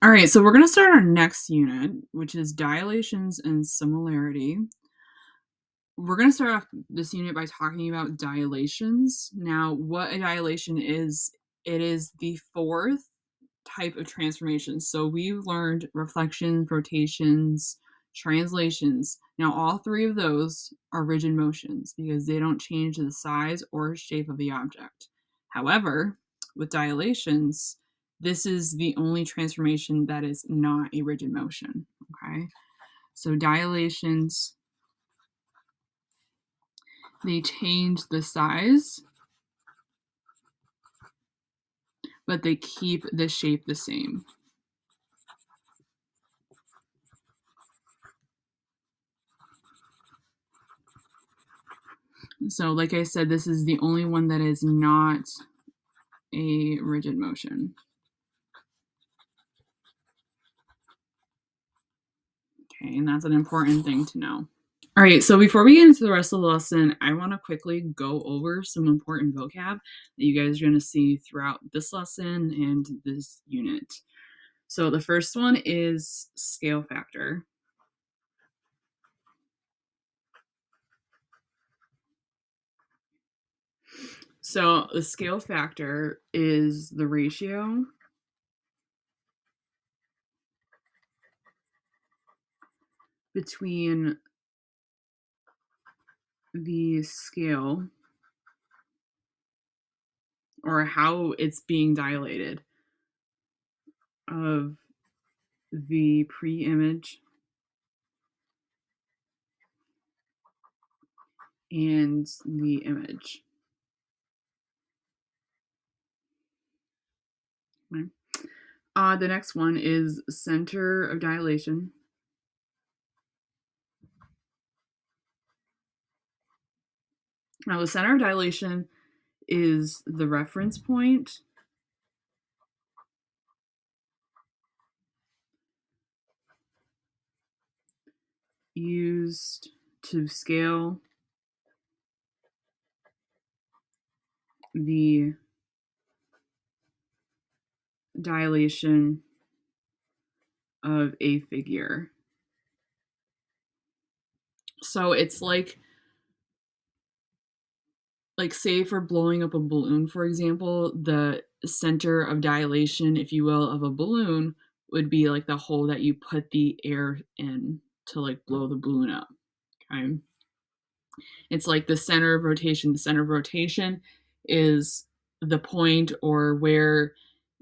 All right, so we're going to start our next unit, which is dilations and similarity. We're going to start off this unit by talking about dilations. Now, what a dilation is, it is the fourth type of transformation. So we've learned reflections, rotations, translations. Now, all three of those are rigid motions because they don't change the size or shape of the object. However, with dilations, this is the only transformation that is not a rigid motion. Okay, so dilations, they change the size, but they keep the shape the same. So, like I said, this is the only one that is not a rigid motion. Okay, and that's an important thing to know. All right, so before we get into the rest of the lesson, I want to quickly go over some important vocab that you guys are going to see throughout this lesson and this unit. So the first one is scale factor. So the scale factor is the ratio between the scale, or how it's being dilated, of the pre-image and the image. Okay. The next one is center of dilation. Now, the center of dilation is the reference point used to scale the dilation of a figure. So it's like say for blowing up a balloon, for example, the center of dilation, if you will, of a balloon would be like the hole that you put the air in to like blow the balloon up. Okay. It's like the center of rotation. The center of rotation is the point or where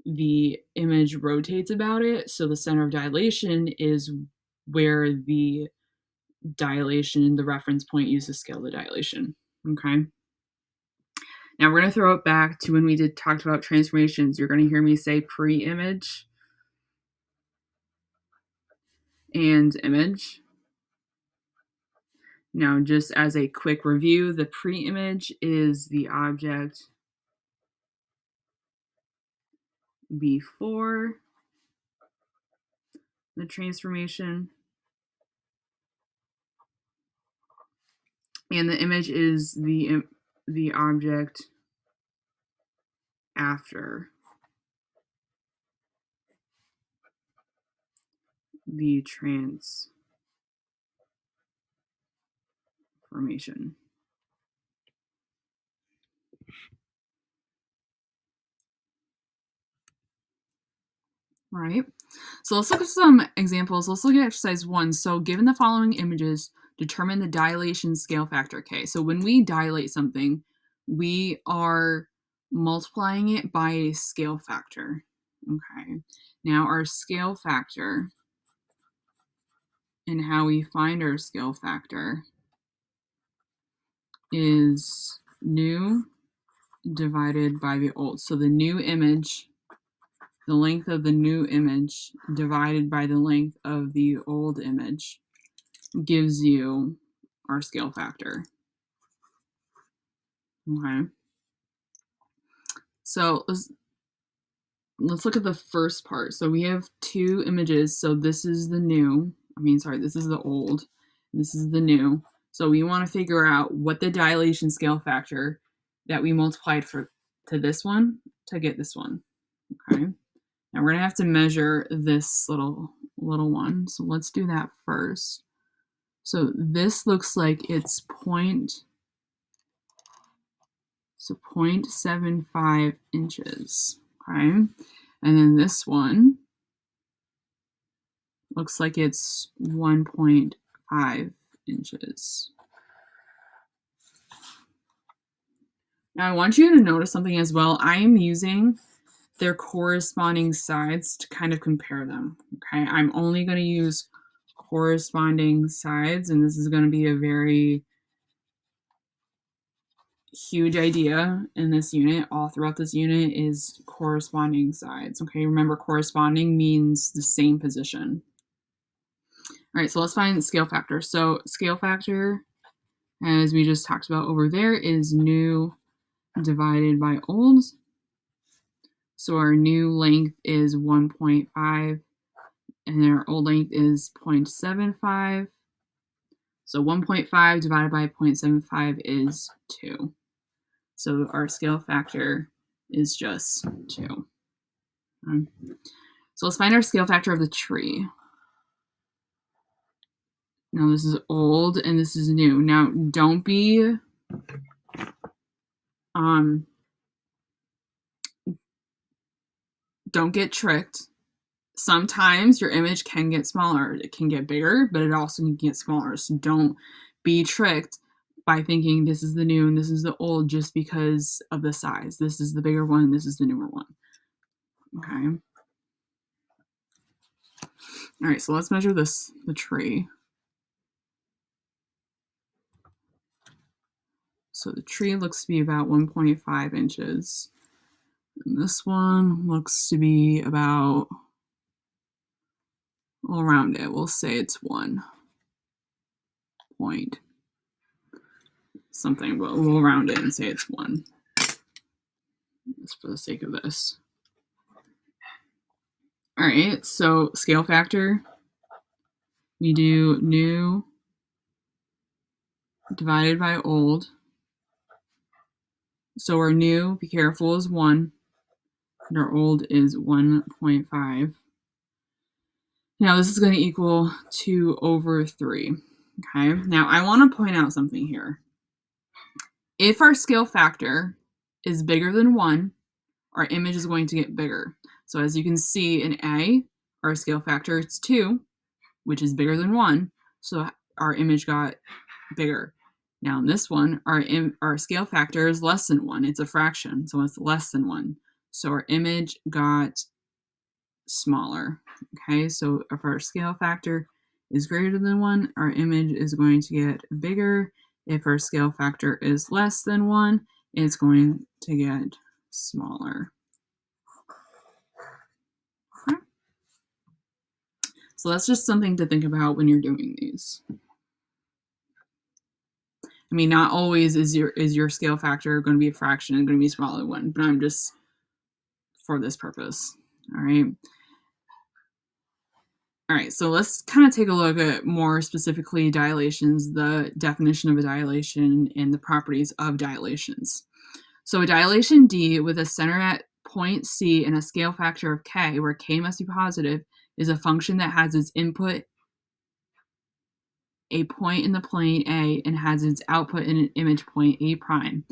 the image rotates about it. So the center of dilation is where the dilation, the reference point used to scale the dilation. Okay. Now we're going to throw it back to when we talked about transformations. You're going to hear me say pre-image and image. Now, just as a quick review, the pre-image is the object before the transformation, and the image is the object after the transformation. All right, so let's look at some examples. Let's look at exercise 1. So given the following images, determine the dilation scale factor. Okay, so when we dilate something, we are multiplying it by a scale factor. Okay, now our scale factor, and how we find our scale factor, is new divided by the old. So the new image, the length of the new image divided by the length of the old image gives you our scale factor. Okay. So let's look at the first part. So we have two images. So this is the new, this is the old, this is the new. So we want to figure out what the dilation scale factor that we multiplied to this one to get this one. Okay. Now we're going to have to measure this little one. So let's do that first. So this looks like it's 0.75 inches. Okay. And then this one looks like it's 1.5 inches. Now I want you to notice something as well. I am using their corresponding sides to kind of compare them. Okay, I'm only going to use corresponding sides, and this is going to be a very huge idea in this unit. All throughout this unit is corresponding sides. Okay, remember corresponding means the same position. All right, so let's find the scale factor. So scale factor, as we just talked about over there, is new divided by old. So our new length is 1.5 and our old length is 0.75. So 1.5 divided by 0.75 is 2. So our scale factor is just 2. So let's find our scale factor of the tree. Now this is old and this is new. Now don't get tricked. Sometimes your image can get smaller. It can get bigger, but it also can get smaller. So don't be tricked by thinking this is the new and this is the old just because of the size. This is the bigger one, this is the newer one. Okay. All right, so let's measure the tree. So the tree looks to be about 1.5 inches. And this one looks to be about, we'll round it. We'll say it's 1 point something, but we'll round it and say it's 1. Just for the sake of this. All right, so scale factor, we do new divided by old. So our new, be careful, is 1, and our old is 1.5. Now this is going to equal 2/3. Okay, now I want to point out something here. If our scale factor is bigger than 1, our image is going to get bigger. So as you can see in A, our scale factor is 2, which is bigger than 1, so our image got bigger. Now in this one, our scale factor is less than 1. It's a fraction, so it's less than 1. So our image got smaller. Okay, so if our scale factor is greater than 1, our image is going to get bigger. If our scale factor is less than 1, it's going to get smaller. Okay. So that's just something to think about when you're doing these. I mean, not always is your scale factor going to be a fraction and going to be smaller than 1, but I'm just for this purpose. All right. All right, so let's kind of take a look at more specifically dilations, the definition of a dilation, and the properties of dilations. So a dilation D with a center at point C and a scale factor of K, where K must be positive, is a function that has its input a point in the plane A and has its output in an image point A prime.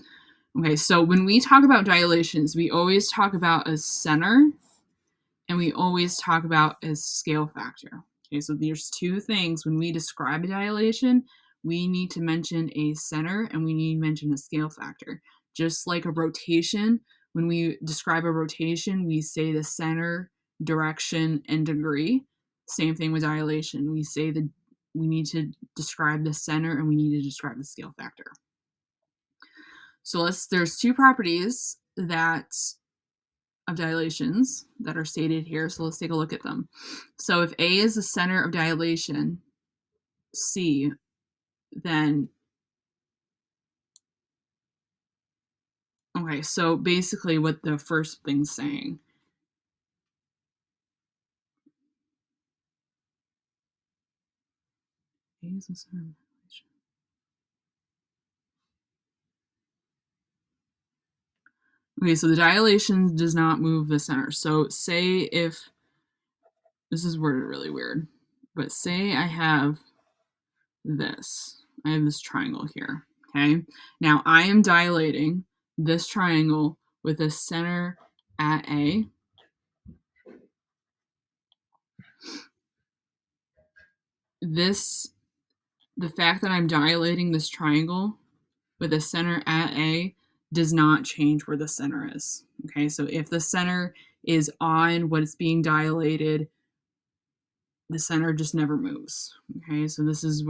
Okay, so when we talk about dilations, we always talk about a center and we always talk about a scale factor. Okay, so there's two things when we describe a dilation. We need to mention a center and we need to mention a scale factor. Just like a rotation, when we describe a rotation, we say the center, direction, and degree. Same thing with dilation. We say that we need to describe the center and we need to describe the scale factor. So there's two properties of dilations that are stated here. So let's take a look at them. So if A is the center of dilation, C, then, okay, so basically what the first thing's saying. A is the center of dilation. Okay, so the dilation does not move the center. So say if, this is worded really weird, but say I have this. I have this triangle here, okay? Now I am dilating this triangle with a center at A. The fact that I'm dilating this triangle with a center at A does not change where the center is, okay? So if the center is on what is being dilated, the center just never moves, okay? So this is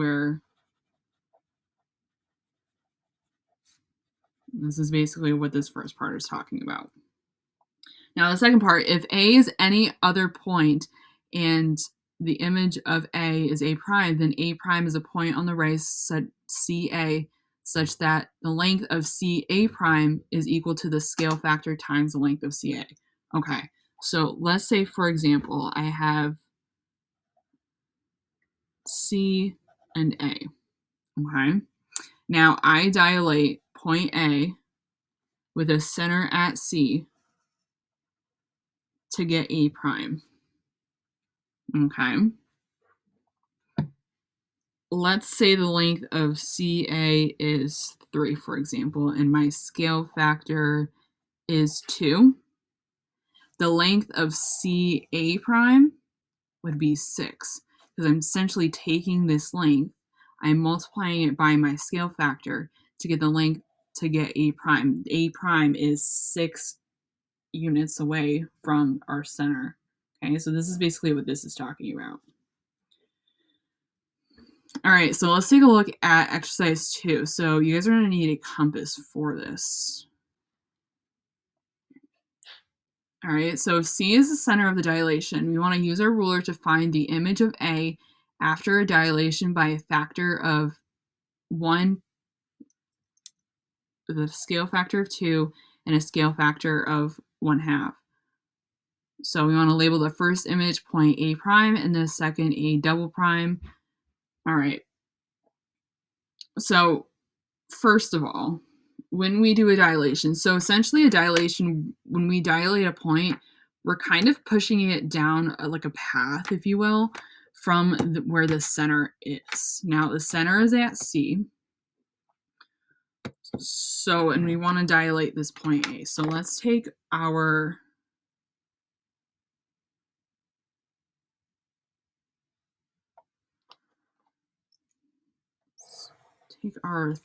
basically what this first part is talking about. Now the second part, if A is any other point and the image of A is A prime, then A prime is a point on the race set CA such that the length of CA prime is equal to the scale factor times the length of CA. Okay, so let's say, for example, I have C and A. Okay, now I dilate point A with a center at C to get A prime. Okay. Let's say the length of CA is 3, for example, and my scale factor is 2. The length of CA prime would be 6, because I'm essentially taking this length, I'm multiplying it by my scale factor to get the length to get A prime. A prime is 6 units away from our center. Okay, so this is basically what this is talking about. All right, so let's take a look at exercise 2. So you guys are going to need a compass for this. All right, so if C is the center of the dilation, we want to use our ruler to find the image of A after a dilation by a factor of 1, with a scale factor of 2, and a scale factor of 1/2. So we want to label the first image point A prime and the second A double prime. All right, so first of all, when we do a dilation, so essentially a dilation, when we dilate a point, we're kind of pushing it down like a path, if you will, from where the center is. Now the center is at C. So, and we want to dilate this point A. So let's take our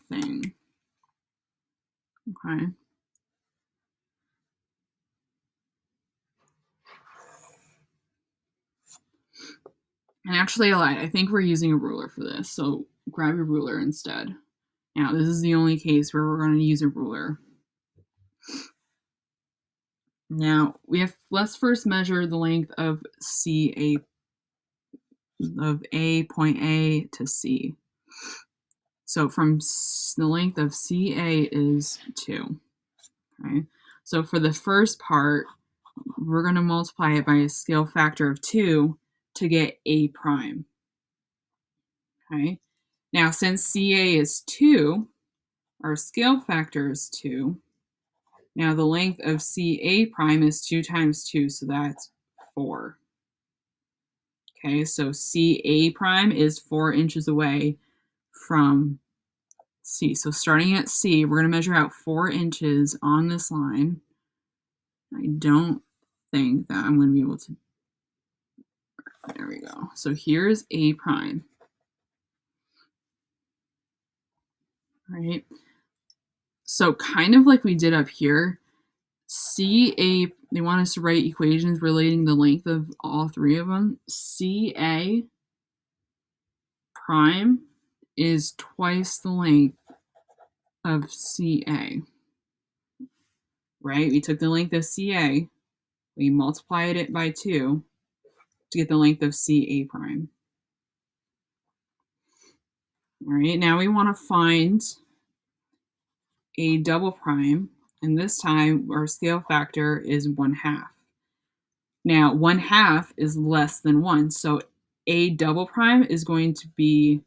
thing. Okay. And actually, I lied. I think we're using a ruler for this. So grab your ruler instead. Now, this is the only case where we're going to use a ruler. Now, let's first measure the length of point A to C. So from the length of CA is 2. Okay. So for the first part, we're going to multiply it by a scale factor of 2 to get A prime. Okay. Now, since CA is 2, our scale factor is 2. Now, the length of CA prime is 2 times 2, so that's 4. Okay, so CA prime is 4 inches away from C. So starting at C, we're going to measure out 4 inches on this line. I don't think that I'm going to be able to. There we go. So here's A prime. All right. So kind of like we did up here, CA, they want us to write equations relating the length of all 3 of them. CA prime is twice the length of CA. Right? We took the length of CA, we multiplied it by 2 to get the length of CA prime. All right, now we want to find A double prime, and this time our scale factor is 1/2. Now 1/2 is less than 1, so A double prime is going to be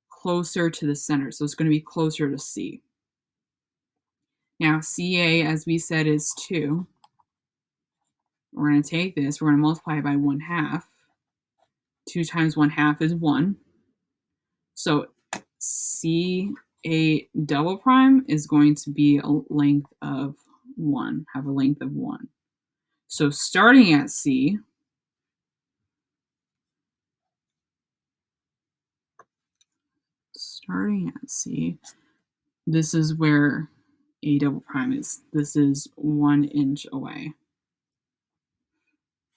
closer to the center, so it's going to be closer to C. Now, CA, as we said, is 2. We're going to take this, we're going to multiply it by 1/2. 2 times 1/2 is 1. So CA double prime is going to be a length of 1, have a length of 1. So starting at C, this is where A double prime is. This is 1 inch away.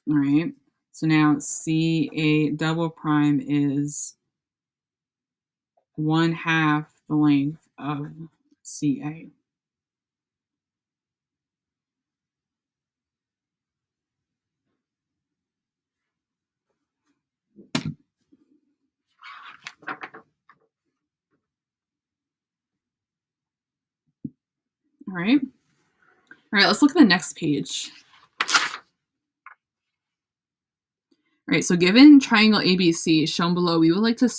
All right. So now CA double prime is 1/2 the length of CA. All right. All right, let's look at the next page. All right, so given triangle ABC shown below, we would like to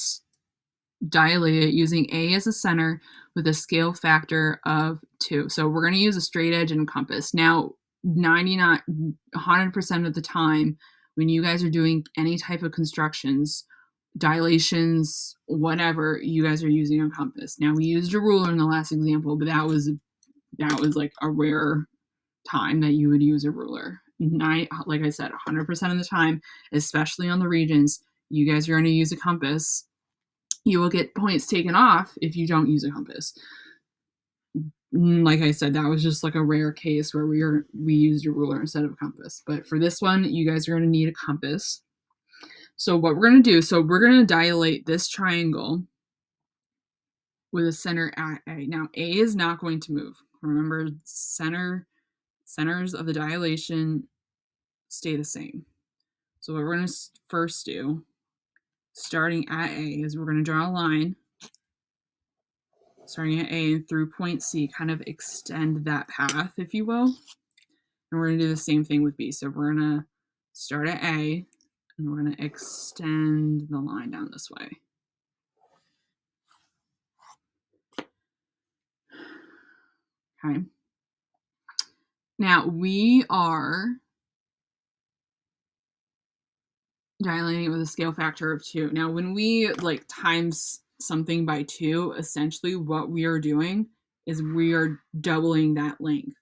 dilate it using A as a center with a scale factor of 2. So we're going to use a straight edge and compass. Now, 100% of the time, when you guys are doing any type of constructions, dilations, whatever, you guys are using a compass. Now, we used a ruler in the last example, but that was like a rare time that you would use a ruler. Like I said, 100% of the time, especially on the regions, you guys are going to use a compass. You will get points taken off if you don't use a compass. Like I said, that was just like a rare case where we used a ruler instead of a compass. But for this one, you guys are going to need a compass. So what we're going to do, so we're going to dilate this triangle with a center at A. Now, A is not going to move. Remember, centers of the dilation stay the same. So what we're going to first do, starting at A, is we're going to draw a line starting at A and through point C, kind of extend that path, if you will. And we're going to do the same thing with B. So we're going to start at A, and we're going to extend the line down this way. Okay. Now, we are dilating it with a scale factor of 2. Now, when we like times something by 2, essentially what we are doing is we are doubling that length.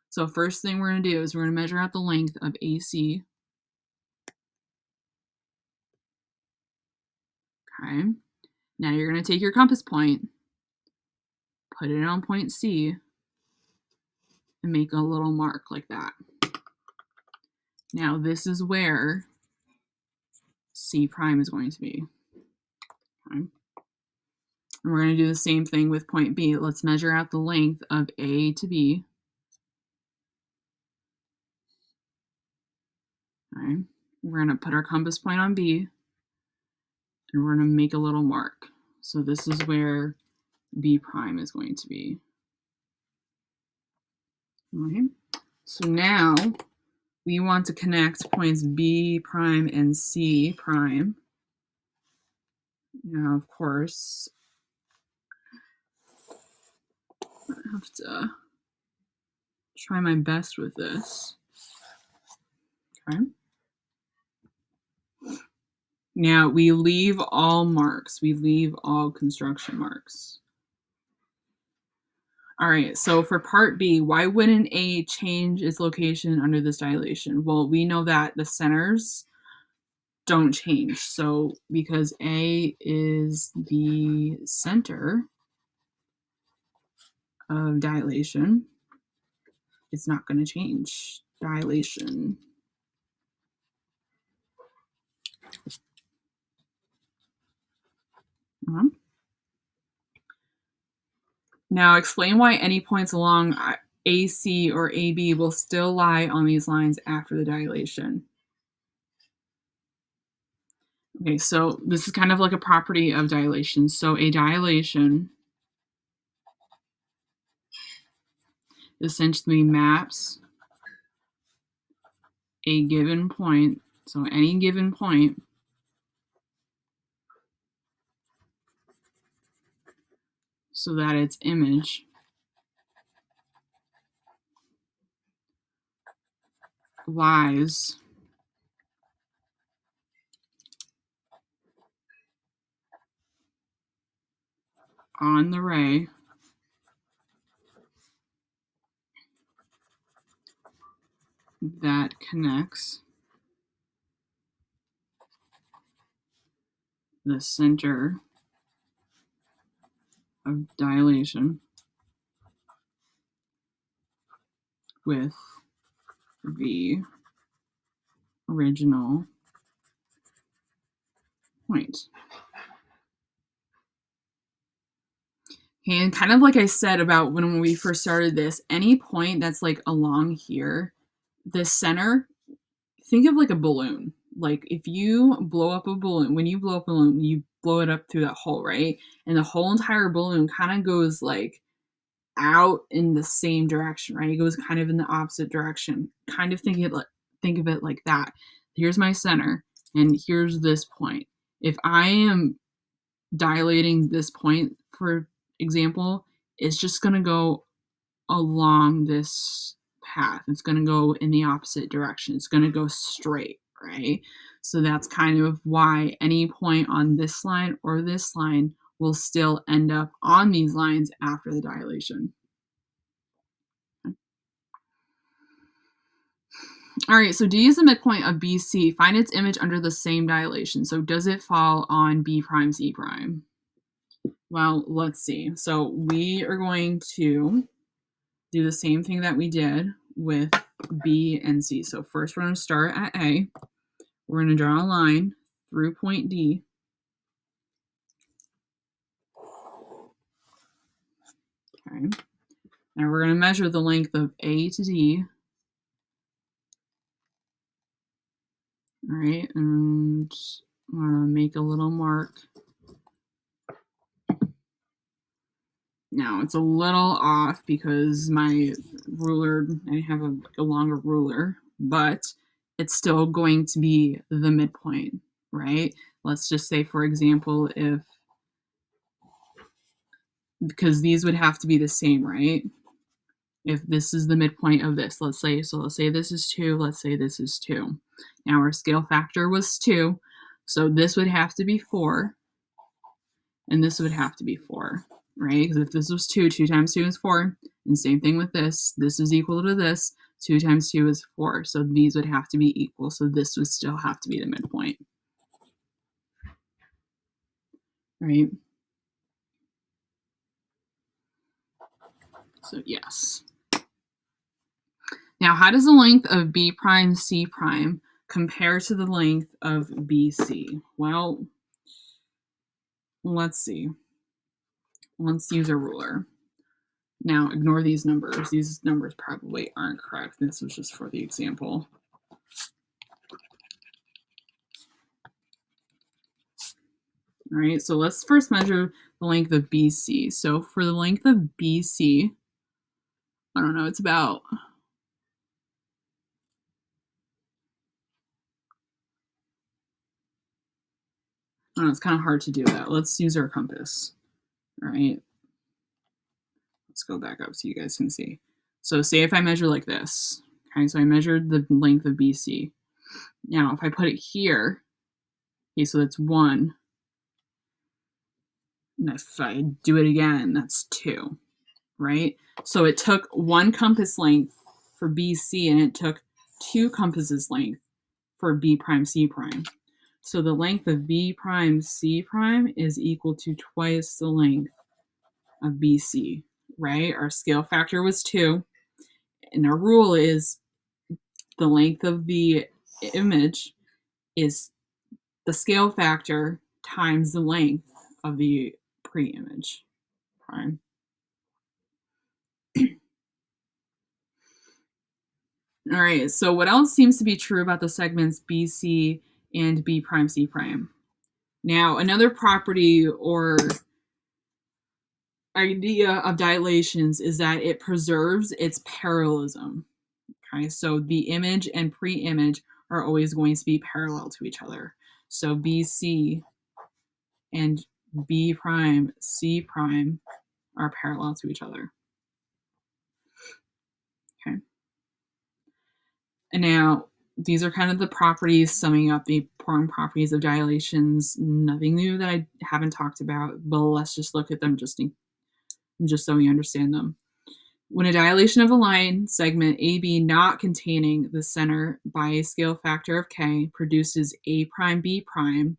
So first thing we're going to do is we're going to measure out the length of AC. Okay. Now you're going to take your compass point, put it on point C, and make a little mark like that. Now this is where C prime is going to be. Okay. And we're going to do the same thing with point B. Let's measure out the length of A to B. Okay. We're going to put our compass point on B, and we're going to make a little mark. So this is where B prime is going to be. Okay. So now we want to connect points B prime and C prime. Now, of course, I have to try my best with this. Okay. Now, we leave all marks. We leave all construction marks. All right, so for part B, why wouldn't A change its location under this dilation? Well, we know that the centers don't change. So because A is the center of dilation, it's not going to change. Dilation. Now explain why any points along AC or AB will still lie on these lines after the dilation. Okay, so this is kind of like a property of dilation. So a dilation essentially maps a given point, so any given point, so that its image lies on the ray that connects the center of dilation with the original point. Okay, and kind of like I said about when we first started this, any point that's like along here, the center, think of like a balloon. Like if you blow up a balloon, when you blow up a balloon, you blow it up through that hole, right? And the whole entire balloon kind of goes like out in the same direction, right? It goes kind of in the opposite direction. Kind of think of it like that. Here's my center, and here's this point. If I am dilating this point, for example, it's just going to go along this path. It's going to go in the opposite direction. It's going to go straight, right? So that's kind of why any point on this line or this line will still end up on these lines after the dilation. All right, so D is the midpoint of BC. Find its image under the same dilation. So does it fall on B prime, C prime? Well, let's see. So we are going to do the same thing that we did with B and C. So first we're going to start at A. We're going to draw a line through point D. Okay. Now we're going to measure the length of A to D. All right, and I'm going to make a little mark. Now it's a little off because my ruler, I have a longer ruler, but it's still going to be the midpoint, right? Let's just say, for example, because these would have to be the same, right? If this is the midpoint of this, let's say this is 2, let's say this is 2. Now our scale factor was 2, so this would have to be 4, and this would have to be 4, right? Because if this was 2, 2 times 2 is 4, and same thing with this. This is equal to this. 2 times 2 is 4, so these would have to be equal, so this would still have to be the midpoint, right? So yes. Now, how does the length of B prime C prime compare to the length of BC? Well, let's see. Let's use a ruler. Now, ignore these numbers. These numbers probably aren't correct. This was just for the example. All right, so let's first measure the length of BC. So for the length of BC, I don't know, it's about, I don't know, it's kind of hard to do that. Let's use our compass. All right, let's go back up so you guys can see. So say if I measure like this, okay, so I measured the length of BC. Now if I put it here, okay, so that's 1. And if I do it again, that's 2, right? So it took 1 compass length for BC and it took 2 compasses length for B prime C prime. So the length of B prime C prime is equal to twice the length of BC, right? Our scale factor was 2, and our rule is the length of the image is the scale factor times the length of the pre-image prime. All right, so what else seems to be true about the segments BC and B prime C prime? Now, another property or idea of dilations is that it preserves its parallelism. Okay, so the image and pre-image are always going to be parallel to each other. So BC and B prime C prime are parallel to each other. Okay. And now these are kind of the properties, summing up the important properties of dilations. Nothing new that I haven't talked about, but let's just look at them just so we understand them. When a dilation of a line segment AB not containing the center by a scale factor of k produces A prime B prime,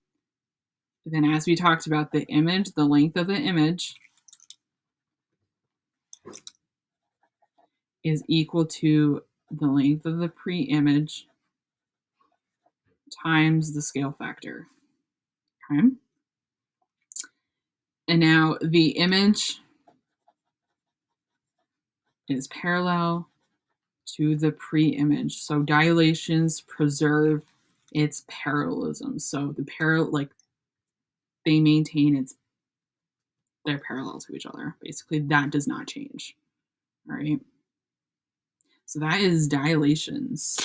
then as we talked about, the image, the length of the image is equal to the length of the pre-image times the scale factor. Okay. And now the image is parallel to the pre-image. So dilations preserve its parallelism. So they maintain they're parallel to each other. Basically, that does not change. All right. So that is dilations.